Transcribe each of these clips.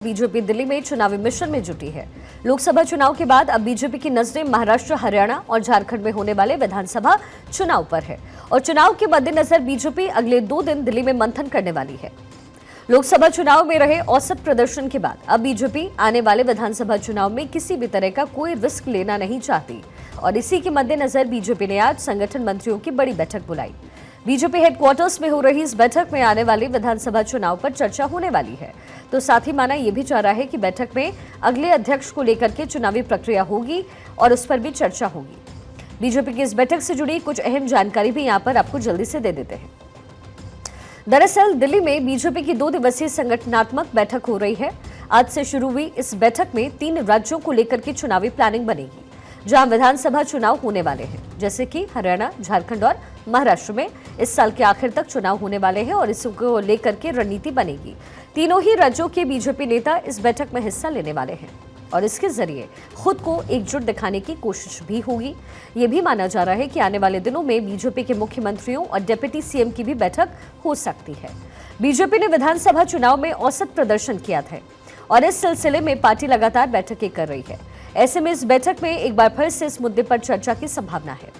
BJP Delhi में चुनावी mission में जुटी है। लोकसभा चुनाव के बाद अब बीजेपी की नजरें महाराष्ट्र, हरियाणा और झारखंड में होने वाले विधानसभा चुनाव पर है और चुनाव के मद्देनजर बीजेपी अगले 2 दिन दिल्ली में मंथन करने वाली है। लोकसभा चुनाव में रहे औसत प्रदर्शन के बाद अब बीजेपी आने वाले विधानसभा चुनाव में किसी भी तरह का कोई रिस्क लेना नहीं चाहती और इसी के मद्देनजर बीजेपी ने आज संगठन मंत्रियों की बड़ी बैठक बुलाई। बीजेपी हेडक्वार्टर्स में हो रही इस बैठक में आने वाले विधानसभा चुनाव पर चर्चा होने वाली है, तो साथ ही माना यह भी जा रहा है कि बैठक में अगले अध्यक्ष को लेकर के चुनावी प्रक्रिया होगी और उस पर भी चर्चा होगी। बीजेपी की इस बैठक से जुड़ी कुछ अहम जानकारी भी यहाँ पर आपको जल्दी से दे देते हैं। दरअसल दिल्ली में बीजेपी की 2 दिवसीय संगठनात्मक बैठक हो रही है। आज से शुरू हुई इस बैठक में 3 राज्यों को लेकर के चुनावी प्लानिंग बनेगी, जहां विधानसभा चुनाव होने वाले हैं, जैसे कि हरियाणा, झारखंड और महाराष्ट्र में इस साल के आखिर तक चुनाव होने वाले हैं और इसको लेकर के रणनीति बनेगी। तीनों ही राज्यों के बीजेपी नेता इस बैठक में हिस्सा लेने वाले हैं और इसके जरिए खुद को एकजुट दिखाने की कोशिश भी होगी। ये भी माना जा रहा है कि आने वाले दिनों में बीजेपी के मुख्यमंत्रियों और डिप्टी सीएम की भी बैठक हो सकती है। बीजेपी ने विधानसभा चुनाव में औसत प्रदर्शन किया था और इस सिलसिले में पार्टी लगातार बैठकें कर रही है। ऐसे में इस बैठक में एक बार फिर से इस मुद्दे पर चर्चा की संभावना है।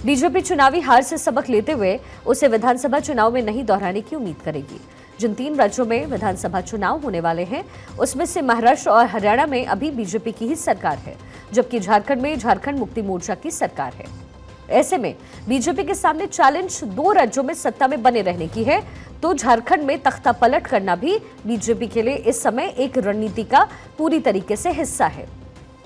बीजेपी चुनावी हार से सबक लेते हुए उसे विधानसभा चुनाव में नहीं दोहराने की उम्मीद करेगी। जिन 3 राज्यों में विधानसभा चुनाव होने वाले हैं, उसमें से महाराष्ट्र और हरियाणा में अभी बीजेपी की ही सरकार है, जबकि झारखंड में झारखंड मुक्ति मोर्चा की सरकार है। ऐसे में बीजेपी के सामने चैलेंज 2 राज्यों में सत्ता में बने रहने की है, तो झारखंड में तख्ता पलट करना भी बीजेपी के लिए इस समय एक रणनीति का पूरी तरीके से हिस्सा है।